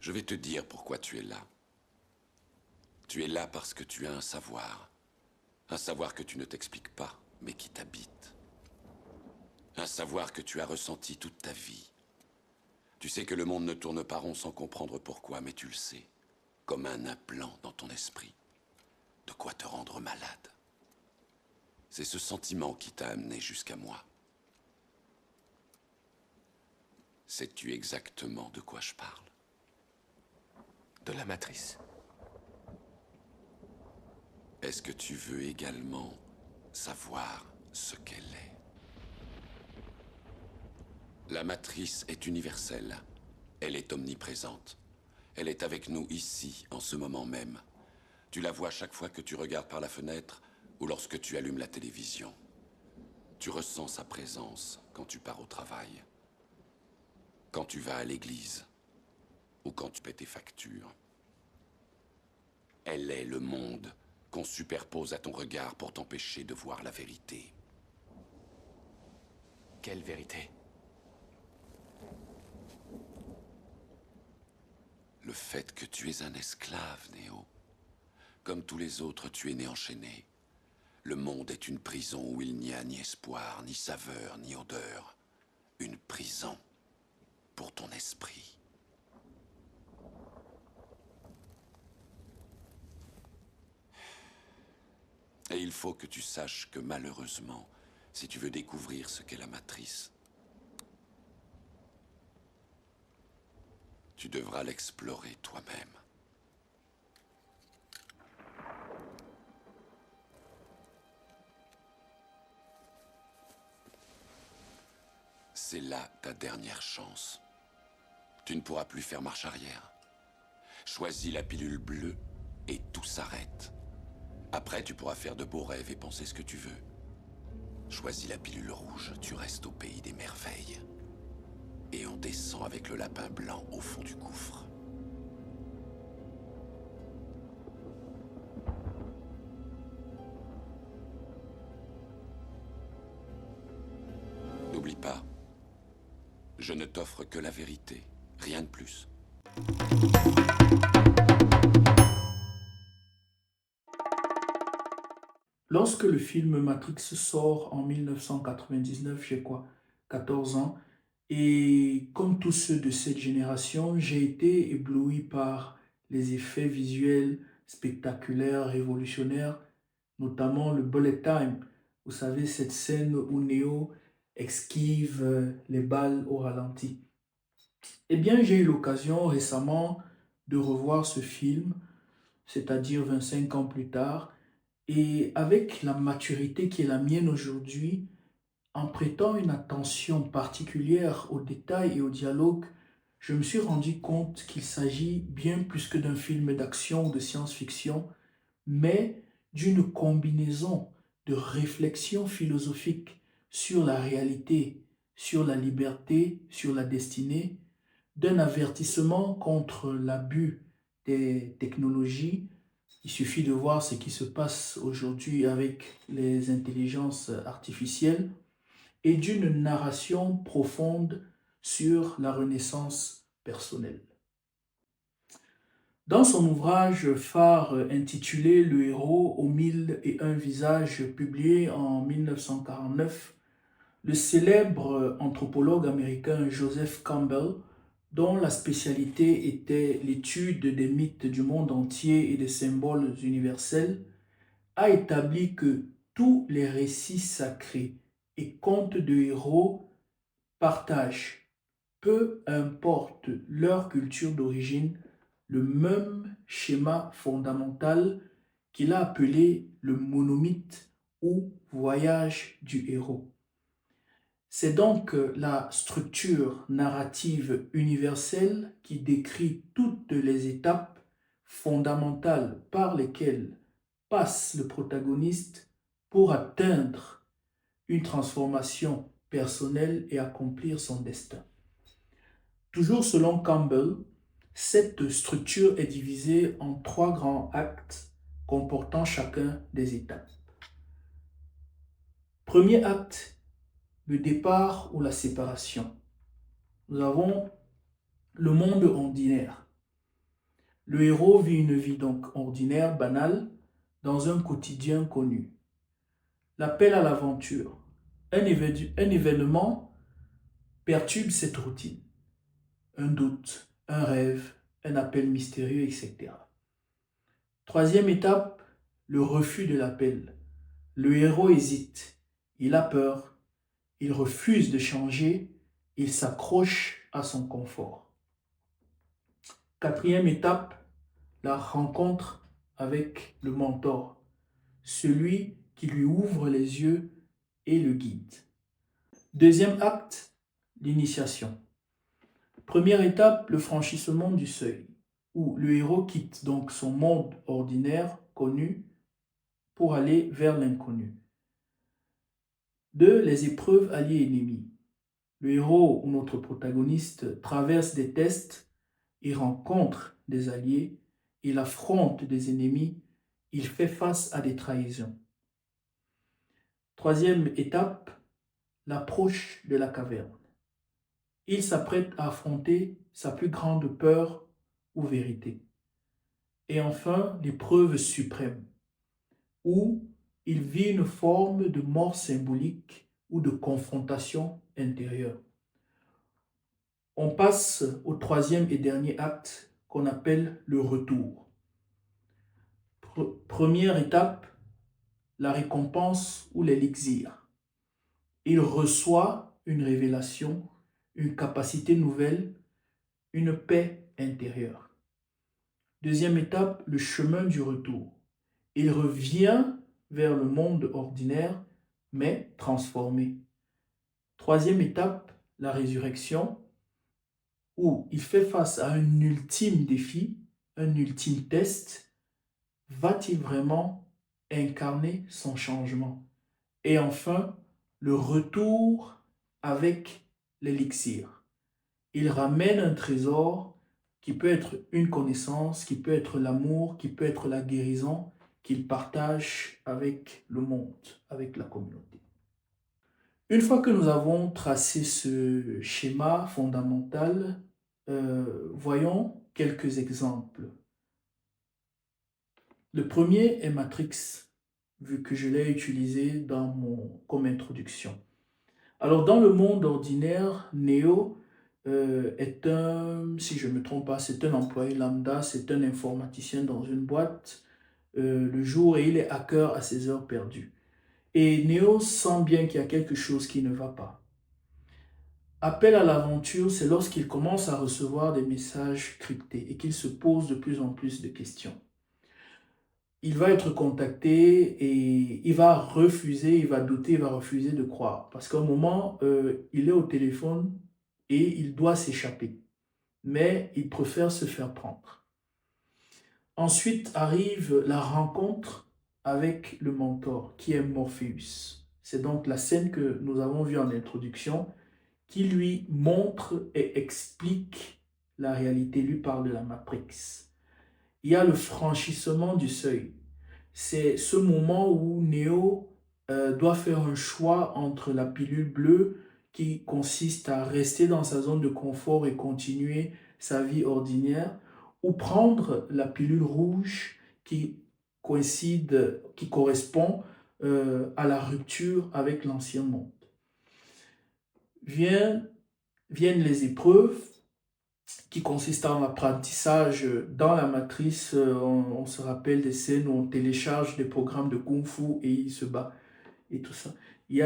Je vais te dire pourquoi tu es là. Tu es là parce que tu as un savoir. Un savoir que tu ne t'expliques pas, mais qui t'habite. Un savoir que tu as ressenti toute ta vie. Tu sais que le monde ne tourne pas rond sans comprendre pourquoi, mais tu le sais. Comme un implant dans ton esprit. De quoi te rendre malade. C'est ce sentiment qui t'a amené jusqu'à moi. Sais-tu exactement de quoi je parle? De la matrice. Est-ce que tu veux également savoir ce qu'elle est? La matrice est universelle. Elle est omniprésente. Elle est avec nous ici, en ce moment même. Tu la vois chaque fois que tu regardes par la fenêtre ou lorsque tu allumes la télévision. Tu ressens sa présence quand tu pars au travail, quand tu vas à l'église ou quand tu paies tes factures. Elle est le monde qu'on superpose à ton regard pour t'empêcher de voir la vérité. Quelle vérité? Le fait que tu es un esclave, Néo. Comme tous les autres, tu es né enchaîné. Le monde est une prison où il n'y a ni espoir, ni saveur, ni odeur. Une prison pour ton esprit. Et il faut que tu saches que malheureusement, si tu veux découvrir ce qu'est la matrice, tu devras l'explorer toi-même. C'est là ta dernière chance. Tu ne pourras plus faire marche arrière. Choisis la pilule bleue et tout s'arrête. Après, tu pourras faire de beaux rêves et penser ce que tu veux. Choisis la pilule rouge, tu restes au pays des merveilles. Et on descend avec le lapin blanc au fond du gouffre. N'oublie pas, je ne t'offre que la vérité, rien de plus. Lorsque le film Matrix sort en 1999, j'ai quoi? 14 ans. Et comme tous ceux de cette génération, j'ai été ébloui par les effets visuels spectaculaires, révolutionnaires, notamment le bullet time. Vous savez, cette scène où Neo esquive les balles au ralenti. Eh bien, j'ai eu l'occasion récemment de revoir ce film, c'est-à-dire 25 ans plus tard, et avec la maturité qui est la mienne aujourd'hui, en prêtant une attention particulière aux détails et au dialogue, je me suis rendu compte qu'il s'agit bien plus que d'un film d'action ou de science-fiction, mais d'une combinaison de réflexions philosophiques sur la réalité, sur la liberté, sur la destinée, d'un avertissement contre l'abus des technologies. Il suffit de voir ce qui se passe aujourd'hui avec les intelligences artificielles et d'une narration profonde sur la renaissance personnelle. Dans son ouvrage phare intitulé Le héros aux mille et un visages, publié en 1949, le célèbre anthropologue américain Joseph Campbell, dont la spécialité était l'étude des mythes du monde entier et des symboles universels, a établi que tous les récits sacrés et contes de héros partagent, peu importe leur culture d'origine, le même schéma fondamental qu'il a appelé le monomythe ou voyage du héros. C'est donc la structure narrative universelle qui décrit toutes les étapes fondamentales par lesquelles passe le protagoniste pour atteindre une transformation personnelle et accomplir son destin. Toujours selon Campbell, cette structure est divisée en trois grands actes comportant chacun des étapes. Premier acte, le départ ou la séparation. Nous avons le monde ordinaire, Le héros vit une vie donc ordinaire, banale, dans un quotidien connu. L'appel à l'aventure. Un événement perturbe cette routine. Un doute, un rêve, un appel mystérieux, etc. Troisième étape, le refus de l'appel. Le héros hésite, il a peur, il refuse de changer, il s'accroche à son confort. Quatrième étape, la rencontre avec le mentor, celui qui lui ouvre les yeux et le guide. Deuxième acte, l'initiation. Première étape, le franchissement du seuil, où le héros quitte donc son monde ordinaire connu pour aller vers l'inconnu. 2. Les épreuves alliés-ennemis. Le héros ou notre protagoniste traverse des tests, il rencontre des alliés, il affronte des ennemis, il fait face à des trahisons. Troisième étape, l'approche de la caverne. Il s'apprête à affronter sa plus grande peur ou vérité. Et enfin, l'épreuve suprême, où il vit une forme de mort symbolique ou de confrontation intérieure. On passe au troisième et dernier acte qu'on appelle le retour. Première étape, la récompense ou l'élixir. Il reçoit une révélation, une capacité nouvelle, une paix intérieure. Deuxième étape, le chemin du retour. Il revient vers le monde ordinaire, mais transformé. Troisième étape, la résurrection, où il fait face à un ultime défi, un ultime test. Va-t-il vraiment incarner son changement? Et enfin, le retour avec l'élixir. Il ramène un trésor qui peut être une connaissance, qui peut être l'amour, qui peut être la guérison qu'il partage avec le monde, avec la communauté. Une fois que nous avons tracé ce schéma fondamental, voyons quelques exemples. Le premier est Matrix, vu que je l'ai utilisé comme introduction. Alors, dans le monde ordinaire, Neo est si je ne me trompe pas, c'est un employé lambda, c'est un informaticien dans une boîte le jour et il est hacker à ses heures perdues. Et Neo sent bien qu'il y a quelque chose qui ne va pas. Appel à l'aventure, c'est lorsqu'il commence à recevoir des messages cryptés et qu'il se pose de plus en plus de questions. Il va être contacté et il va refuser, il va douter, il va refuser de croire. Parce qu'à un moment, il est au téléphone et il doit s'échapper. Mais il préfère se faire prendre. Ensuite arrive la rencontre avec le mentor, qui est Morpheus. C'est donc la scène que nous avons vue en introduction, qui lui montre et explique la réalité, lui parle de la Matrix. Il y a le franchissement du seuil. C'est ce moment où Neo doit faire un choix entre la pilule bleue qui consiste à rester dans sa zone de confort et continuer sa vie ordinaire, ou prendre la pilule rouge qui correspond à la rupture avec l'ancien monde. Viennent les épreuves qui consistent en apprentissage dans la matrice. On se rappelle des scènes où on télécharge des programmes de kung-fu et il se bat et tout ça. Il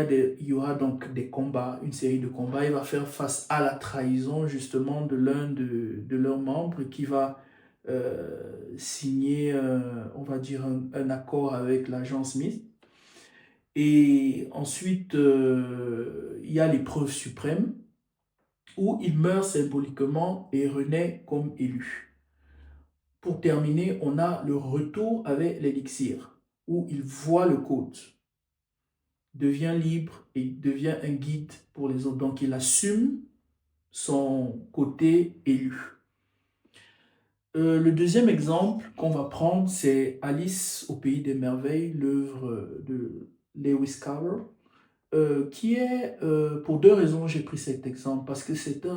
y aura donc des combats, une série de combats. Il va faire face à la trahison justement de l'un de leurs membres qui va signer, on va dire, un accord avec l'agent Smith. Et ensuite, il y a l'épreuve suprême où il meurt symboliquement et renaît comme élu. Pour terminer, on a le retour avec l'élixir, où il voit le code, devient libre et devient un guide pour les autres. Donc il assume son côté élu. Le deuxième exemple qu'on va prendre, c'est Alice au pays des merveilles, l'œuvre de Lewis Carroll, qui est, pour deux raisons, j'ai pris cet exemple, parce que c'est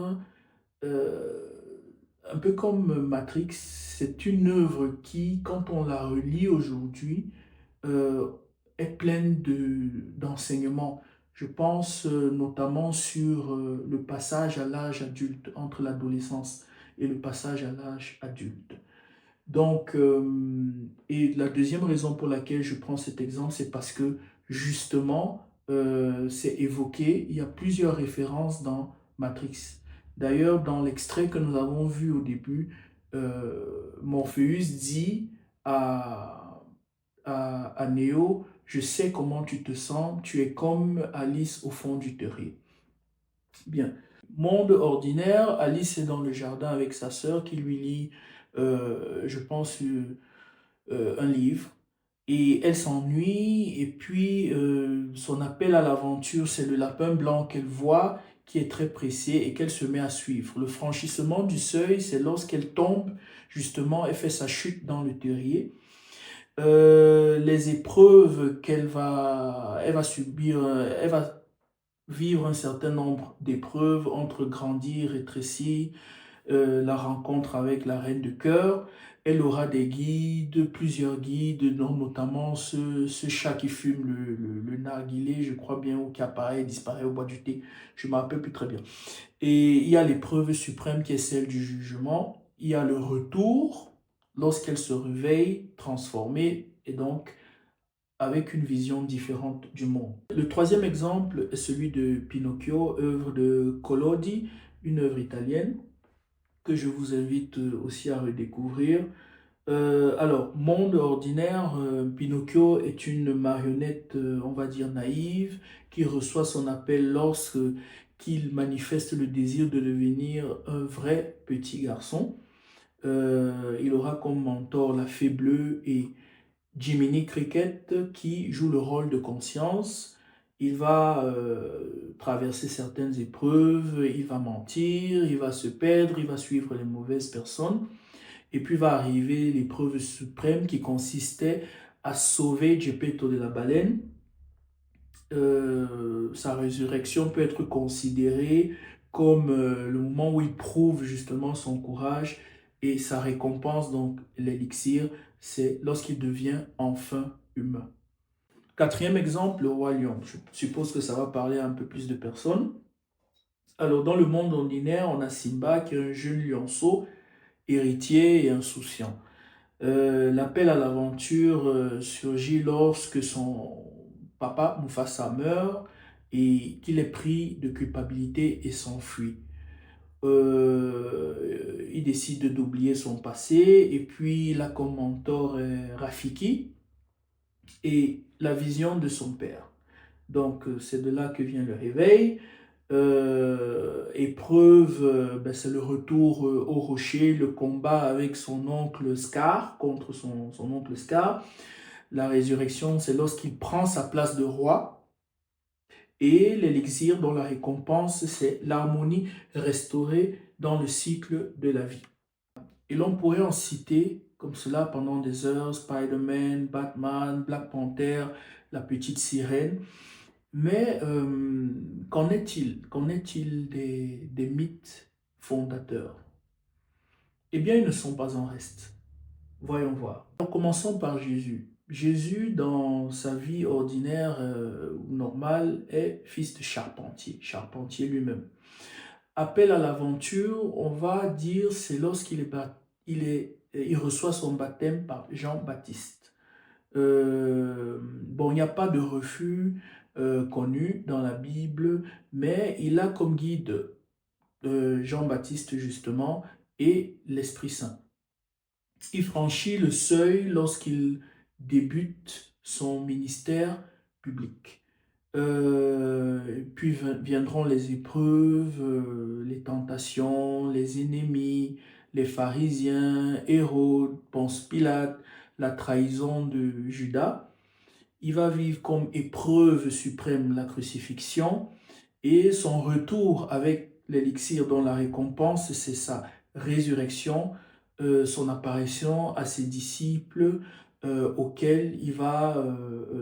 un peu comme Matrix, c'est une œuvre qui, quand on la relit aujourd'hui, euh, est pleine d'enseignements. Je pense notamment sur le passage à l'âge adulte, entre l'adolescence et le passage à l'âge adulte. Donc, et la deuxième raison pour laquelle je prends cet exemple, c'est parce que justement, c'est évoqué, il y a plusieurs références dans Matrix. D'ailleurs, dans l'extrait que nous avons vu au début, Morpheus dit à, à Neo, je sais comment tu te sens, tu es comme Alice au fond du terrier. Bien. Monde ordinaire, Alice est dans le jardin avec sa sœur qui lui lit, je pense, un livre. Et elle s'ennuie, et puis son appel à l'aventure, c'est le lapin blanc qu'elle voit, qui est très pressé et qu'elle se met à suivre. Le franchissement du seuil, c'est lorsqu'elle tombe, justement, elle fait sa chute dans le terrier. Les épreuves elle va subir, elle va vivre un certain nombre d'épreuves entre grandir, rétrécir, la rencontre avec la reine de cœur. Elle aura des guides, plusieurs guides, dont notamment ce chat qui fume le narguilé, je crois bien, ou qui apparaît et disparaît au bois du thé. Je ne me rappelle plus très bien. Et il y a l'épreuve suprême qui est celle du jugement. Il y a le retour, lorsqu'elle se réveille, transformée, et donc avec une vision différente du monde. Le troisième exemple est celui de Pinocchio, œuvre de Collodi, une œuvre italienne que je vous invite aussi à redécouvrir. Alors, monde ordinaire, Pinocchio est une marionnette, on va dire naïve, qui reçoit son appel lorsque qu'il manifeste le désir de devenir un vrai petit garçon. Il aura comme mentor la fée bleue et Jiminy Cricket qui joue le rôle de conscience. Il va traverser certaines épreuves, il va mentir, il va se perdre, il va suivre les mauvaises personnes. Et puis va arriver l'épreuve suprême qui consistait à sauver Geppetto de la baleine. Sa résurrection peut être considérée comme le moment où il prouve justement son courage et sa récompense, donc l'élixir, c'est lorsqu'il devient enfin humain. Quatrième exemple, le roi lion. Je suppose que ça va parler à un peu plus de personnes. Alors, dans le monde ordinaire, on a Simba qui est un jeune lionceau, héritier et insouciant. L'appel à l'aventure surgit lorsque son papa, Mufasa, meurt et qu'il est pris de culpabilité et s'enfuit. Il décide d'oublier son passé et puis il a comme mentor Rafiki et la vision de son père. Donc, c'est de là que vient le réveil. Épreuve, c'est le retour au rocher, le combat avec son oncle Scar, contre son oncle Scar. La résurrection, c'est lorsqu'il prend sa place de roi. Et l'élixir dont la récompense, c'est l'harmonie restaurée dans le cycle de la vie. Et l'on pourrait en citer comme cela pendant des heures, Spider-Man, Batman, Black Panther, la petite sirène. Mais qu'en est-il? Qu'en est-il des mythes fondateurs? Eh bien, ils ne sont pas en reste. Voyons voir. Alors, commençons par Jésus. Jésus, dans sa vie ordinaire ou normale, est fils de charpentier, charpentier lui-même. Appel à l'aventure, on va dire, c'est lorsqu'il il reçoit son baptême par Jean-Baptiste. Bon, il n'y a pas de refus connu dans la Bible, mais il a comme guide Jean-Baptiste justement et l'Esprit Saint. Il franchit le seuil lorsqu'il débute son ministère public. Puis viendront les épreuves, les tentations, les ennemis, les pharisiens, Hérode, Ponce Pilate, la trahison de Judas. Il va vivre comme épreuve suprême la crucifixion et son retour avec l'élixir dont la récompense, c'est sa résurrection, son apparition à ses disciples auxquels il va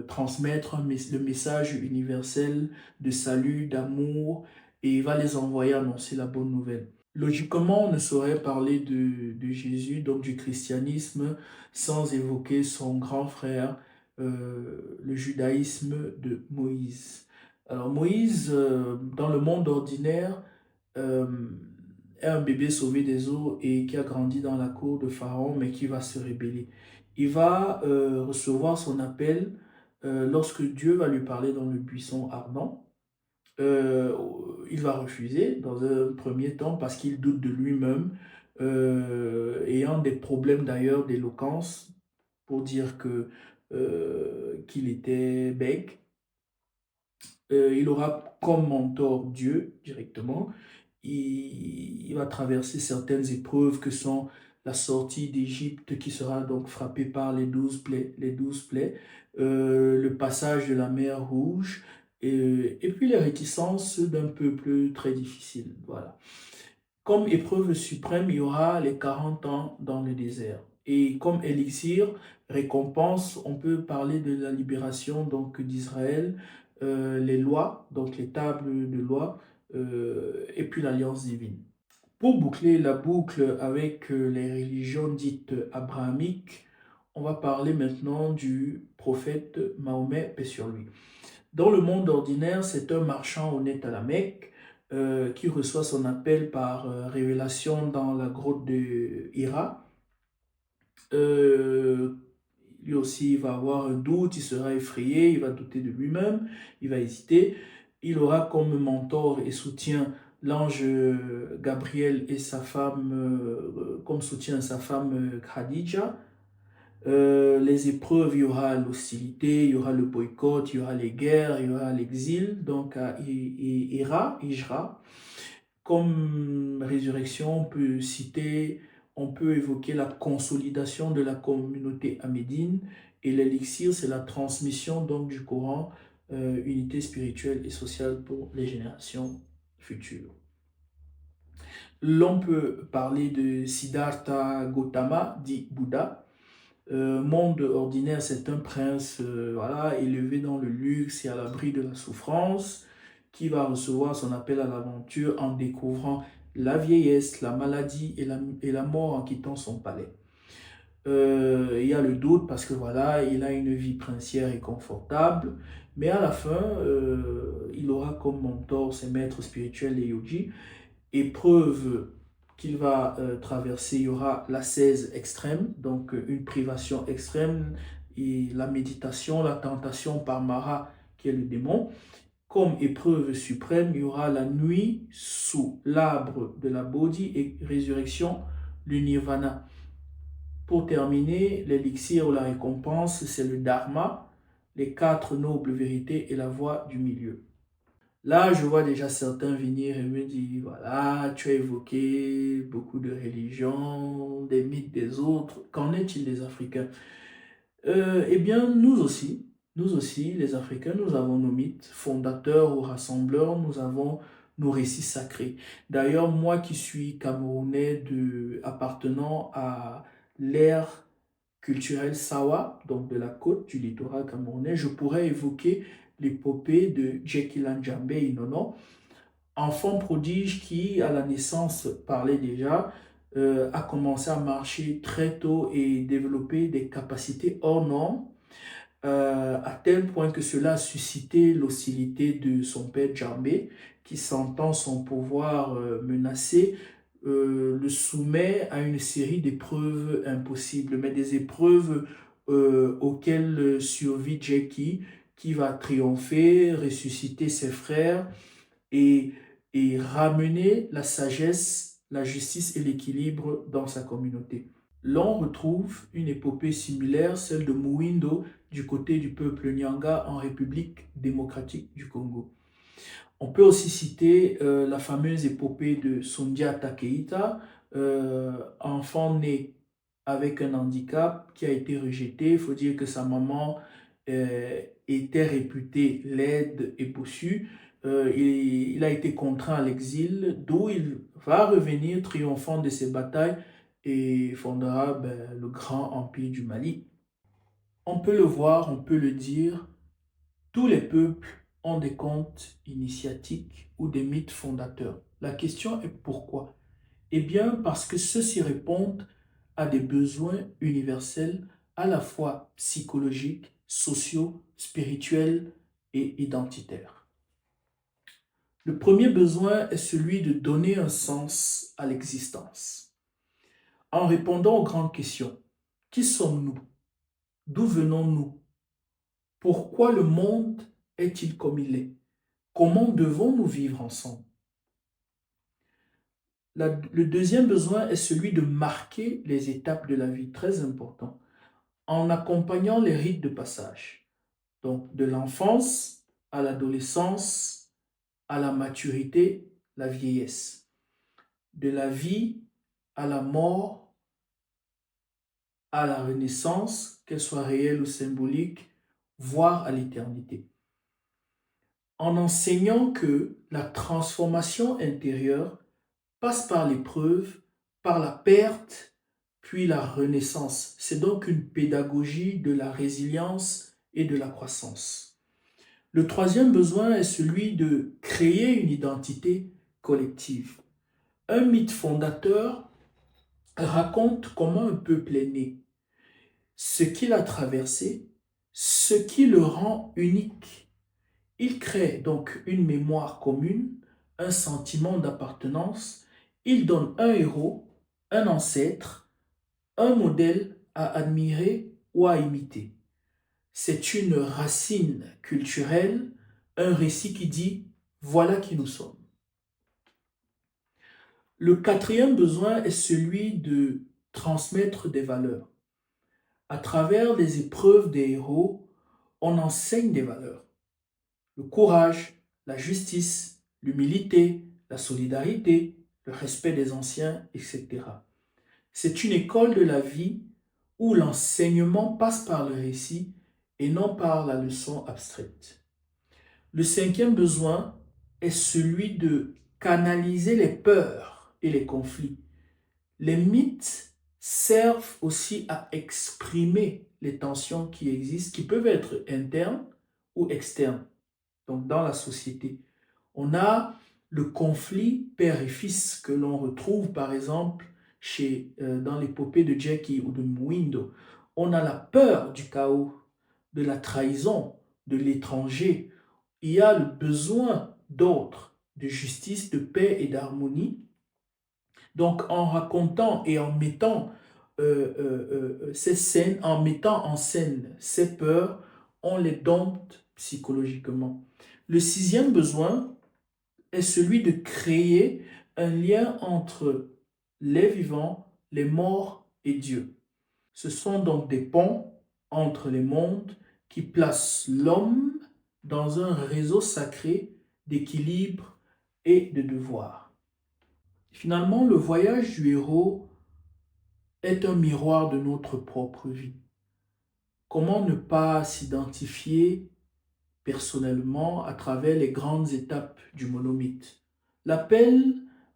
transmettre le message universel de salut, d'amour, et il va les envoyer annoncer la bonne nouvelle. Logiquement, on ne saurait parler de Jésus, donc du christianisme, sans évoquer son grand frère, le judaïsme de Moïse. Alors Moïse, dans le monde ordinaire, euh, est un bébé sauvé des eaux et qui a grandi dans la cour de Pharaon, mais qui va se rébeller. Il va recevoir son appel lorsque Dieu va lui parler dans le buisson ardent. Euh, il va refuser dans un premier temps parce qu'il doute de lui-même, ayant des problèmes d'ailleurs d'éloquence pour dire qu'il était bègue. Il aura comme mentor Dieu directement. Il va traverser certaines épreuves que sont la sortie d'Égypte qui sera donc frappée par les 12 plaies, le passage de la mer Rouge et puis les réticences d'un peuple très difficile. Voilà. Comme épreuve suprême, il y aura les 40 ans dans le désert. Et comme élixir, récompense, on peut parler de la libération donc d'Israël, les lois, donc les tables de loi, et puis l'alliance divine. Pour boucler la boucle avec les religions dites abrahamiques, on va parler maintenant du prophète Mahomet, paix sur lui. Dans le monde ordinaire, c'est un marchand honnête à la Mecque qui reçoit son appel par révélation dans la grotte de Hira. Euh, Lui aussi, il va avoir un doute, il sera effrayé, il va douter de lui-même, il va hésiter. Il aura comme mentor et soutien l'ange Gabriel et sa femme, comme soutien sa femme Khadija. Les épreuves, il y aura l'hostilité, il y aura le boycott, il y aura les guerres, il y aura l'exil, donc à Hijra. Comme résurrection, on peut évoquer la consolidation de la communauté amédine et l'élixir, c'est la transmission donc du Coran, unité spirituelle et sociale pour les générations futures. L'on peut parler de Siddhartha Gautama, dit Bouddha. Monde ordinaire, c'est un prince voilà, élevé dans le luxe et à l'abri de la souffrance, qui va recevoir son appel à l'aventure en découvrant la vieillesse, la maladie et la mort en quittant son palais. Il y a le doute parce que voilà, il a une vie princière et confortable, mais à la fin, il aura comme mentor ses maîtres spirituels et yogis. Épreuve qu'il va traverser, il y aura l'ascèse extrême, donc une privation extrême, et la méditation, la tentation par Mara, qui est le démon. Comme épreuve suprême, il y aura la nuit sous l'arbre de la Bodhi et résurrection, le Nirvana. Pour terminer, l'élixir ou la récompense, c'est le Dharma, les 4 nobles vérités et la voie du milieu. Là, je vois déjà certains venir et me dire, voilà, tu as évoqué beaucoup de religions, des mythes des autres. Qu'en est-il des Africains? Eh bien, nous aussi, les Africains, nous avons nos mythes fondateurs ou rassembleurs, nous avons nos récits sacrés. D'ailleurs, moi qui suis camerounais appartenant à l'ère culturelle Sawa, donc de la côte du littoral camerounais, je pourrais évoquer l'épopée de Jekyll Njambe Inono, enfant prodige qui, à la naissance, parlait déjà, a commencé à marcher très tôt et développer des capacités hors normes, à tel point que cela a suscité l'hostilité de son père Djambé, qui, sentant son pouvoir menacé, le soumet à une série d'épreuves impossibles, mais des épreuves auxquelles survit Jackie, qui va triompher, ressusciter ses frères et, et ramener la sagesse, la justice et l'équilibre dans sa communauté. L'on retrouve une épopée similaire, celle de Mwindo, du côté du peuple Nyanga en République démocratique du Congo. On peut aussi citer la fameuse épopée de Sundiata Keita, enfant né avec un handicap qui a été rejeté. Il faut dire que sa maman était réputée laide et bossue. Il a été contraint à l'exil, d'où il va revenir triomphant de ses batailles et fondera le grand empire du Mali. On peut le voir, on peut le dire, tous les peuples ont des contes initiatiques ou des mythes fondateurs. La question est pourquoi? Eh bien, parce que ceux-ci répondent à des besoins universels à la fois psychologiques, sociaux, spirituels et identitaires. Le premier besoin est celui de donner un sens à l'existence. En répondant aux grandes questions, qui sommes-nous? D'où venons-nous? Pourquoi le monde est-il comme il est? Comment devons-nous vivre ensemble? Le deuxième besoin est celui de marquer les étapes de la vie, très important, en accompagnant les rites de passage. Donc, de l'enfance à l'adolescence, à la maturité, la vieillesse. De la vie à la mort, à la renaissance, qu'elle soit réelle ou symbolique, voire à l'éternité. En enseignant que la transformation intérieure passe par l'épreuve, par la perte, puis la renaissance. C'est donc une pédagogie de la résilience et de la croissance. Le troisième besoin est celui de créer une identité collective. Un mythe fondateur raconte comment un peuple est né, ce qu'il a traversé, ce qui le rend unique. Il crée donc une mémoire commune, un sentiment d'appartenance. Il donne un héros, un ancêtre, un modèle à admirer ou à imiter. C'est une racine culturelle, un récit qui dit voilà qui nous sommes. Le quatrième besoin est celui de transmettre des valeurs. À travers les épreuves des héros, on enseigne des valeurs. Le courage, la justice, l'humilité, la solidarité, le respect des anciens, etc. C'est une école de la vie où l'enseignement passe par le récit et non par la leçon abstraite. Le cinquième besoin est celui de canaliser les peurs et les conflits. Les mythes servent aussi à exprimer les tensions qui existent, qui peuvent être internes ou externes, donc dans la société. On a le conflit père et fils que l'on retrouve par exemple dans l'épopée de Jackie ou de Mwindo. On a la peur du chaos, de la trahison, de l'étranger. Il y a le besoin d'ordre, de justice, de paix et d'harmonie. Donc en racontant et en mettant ces scènes, en mettant en scène ces peurs, on les dompte psychologiquement. Le sixième besoin est celui de créer un lien entre les vivants, les morts et Dieu. Ce sont donc des ponts entre les mondes qui placent l'homme dans un réseau sacré d'équilibre et de devoir. Finalement, le voyage du héros est un miroir de notre propre vie. Comment ne pas s'identifier personnellement à travers les grandes étapes du monomythe? L'appel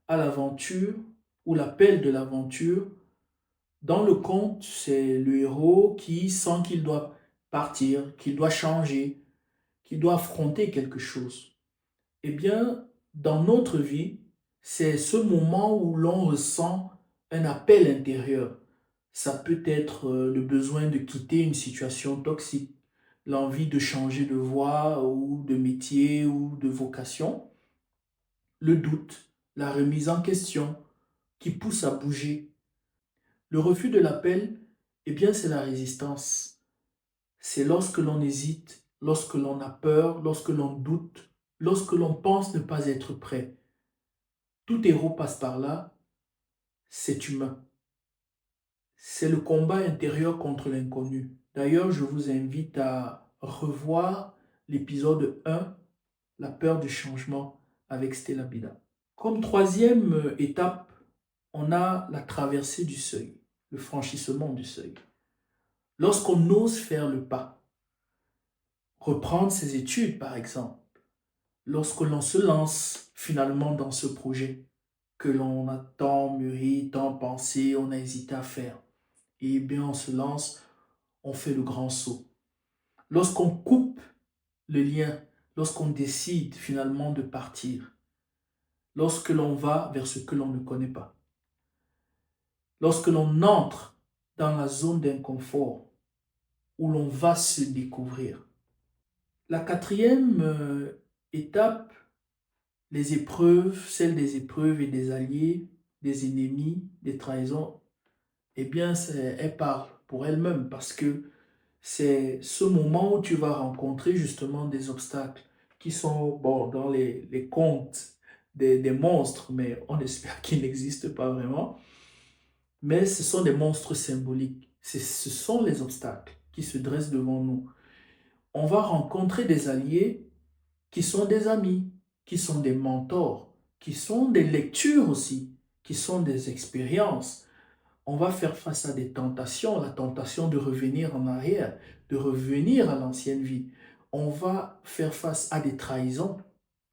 à l'aventure ou l'appel de l'aventure, dans le conte, c'est le héros qui sent qu'il doit partir, qu'il doit changer, qu'il doit affronter quelque chose. Eh bien, dans notre vie, c'est ce moment où l'on ressent un appel intérieur. Ça peut être le besoin de quitter une situation toxique, l'envie de changer de voie ou de métier ou de vocation, le doute, la remise en question qui pousse à bouger. Le refus de l'appel, eh bien, c'est la résistance. C'est lorsque l'on hésite, lorsque l'on a peur, lorsque l'on doute, lorsque l'on pense ne pas être prêt. Tout héros passe par là, c'est humain. C'est le combat intérieur contre l'inconnu. D'ailleurs, je vous invite à revoir l'épisode 1, la peur du changement avec Stella Bida. Comme troisième étape, on a la traversée du seuil, le franchissement du seuil. Lorsqu'on ose faire le pas, reprendre ses études par exemple, lorsque l'on se lance finalement dans ce projet que l'on a tant mûri, tant pensé, on a hésité à faire, et bien on se lance, on fait le grand saut. Lorsqu'on coupe le lien, lorsqu'on décide finalement de partir, lorsque l'on va vers ce que l'on ne connaît pas. lorsque l'on entre dans la zone d'inconfort où l'on va se découvrir. La quatrième étape, les épreuves, celle des épreuves et des alliés, des ennemis, des trahisons, eh bien, elle parle pour elle-même parce que c'est ce moment où tu vas rencontrer justement des obstacles qui sont bon, dans les contes des monstres, mais on espère qu'ils n'existent pas vraiment. Mais ce sont des monstres symboliques. Ce sont les obstacles qui se dressent devant nous. On va rencontrer des alliés qui sont des amis, qui sont des mentors, qui sont des lectures aussi, qui sont des expériences. On va faire face à des tentations, la tentation de revenir en arrière, de revenir à l'ancienne vie. On va faire face à des trahisons.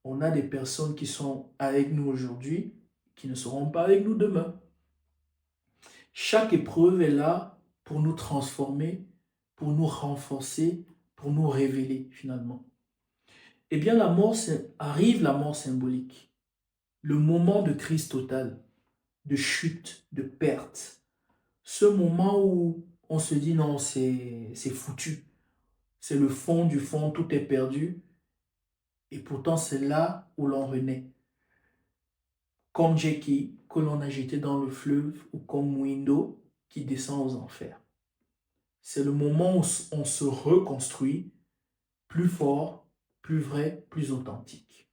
On a des personnes qui sont avec nous aujourd'hui, qui ne seront pas avec nous demain. Chaque épreuve est là pour nous transformer, pour nous renforcer, pour nous révéler finalement. Eh bien, arrive la mort symbolique, le moment de crise totale, de chute, de perte. Ce moment où on se dit non, c'est foutu. C'est le fond du fond, tout est perdu. Et pourtant, c'est là où l'on renaît. Comme Jackie, que l'on a jeté dans le fleuve, ou comme Windo, qui descend aux enfers. C'est le moment où on se reconstruit, plus fort, plus vrai, plus authentique.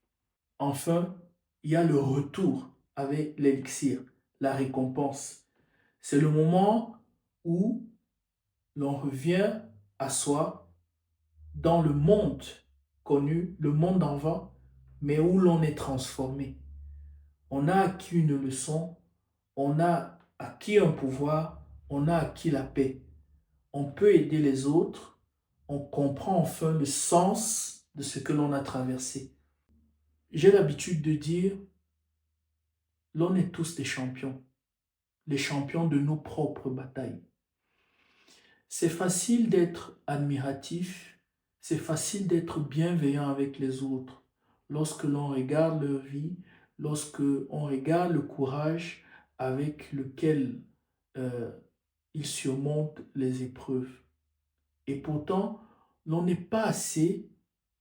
Enfin, il y a le retour avec l'élixir, la récompense. C'est le moment où l'on revient à soi dans le monde connu, le monde d'avant, mais où l'on est transformé. On a acquis une leçon, on a acquis un pouvoir, on a acquis la paix. On peut aider les autres, on comprend enfin le sens de ce que l'on a traversé. J'ai l'habitude de dire, l'on est tous des champions, les champions de nos propres batailles. C'est facile d'être admiratif, c'est facile d'être bienveillant avec les autres lorsque l'on regarde leur vie, lorsque on regarde le courage avec lequel euh, ils surmontent les épreuves. Et pourtant, l'on n'est pas assez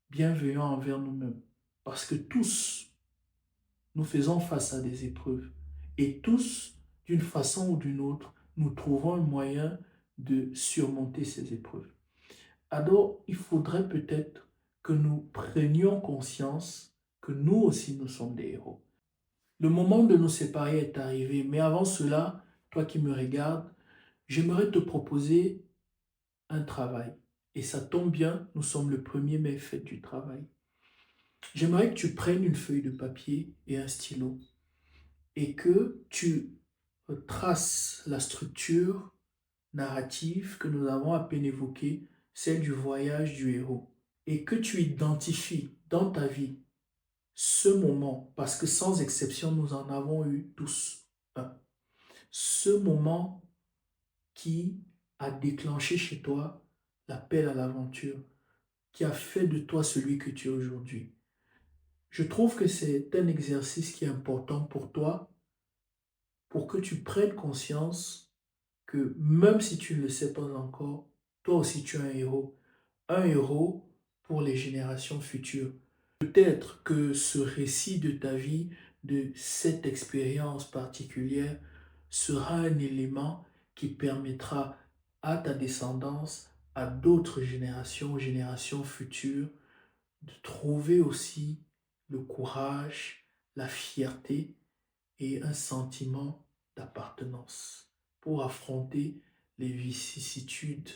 bienveillant envers nous-mêmes parce que tous, nous faisons face à des épreuves et tous, d'une façon ou d'une autre, nous trouvons un moyen de surmonter ces épreuves. Alors, il faudrait peut-être que nous prenions conscience que nous aussi, nous sommes des héros. Le moment de nous séparer est arrivé, mais avant cela, toi qui me regardes, j'aimerais te proposer un travail. Et ça tombe bien, nous sommes le 1er mai, fête du travail. J'aimerais que tu prennes une feuille de papier et un stylo et que tu traces la structure narrative que nous avons à peine évoquée, celle du voyage du héros, et que tu identifies dans ta vie ce moment, parce que sans exception, nous en avons eu tous un. Ce moment qui a déclenché chez toi l'appel à l'aventure, qui a fait de toi celui que tu es aujourd'hui. Je trouve que c'est un exercice qui est important pour toi, pour que tu prennes conscience que même si tu ne le sais pas encore, toi aussi tu es un héros. Un héros pour les générations futures. Peut-être que ce récit de ta vie, de cette expérience particulière, sera un élément qui permettra à ta descendance, à d'autres générations, générations futures, de trouver aussi le courage, la fierté et un sentiment d'appartenance pour affronter les vicissitudes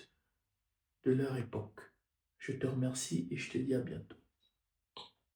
de leur époque. Je te remercie et je te dis à bientôt.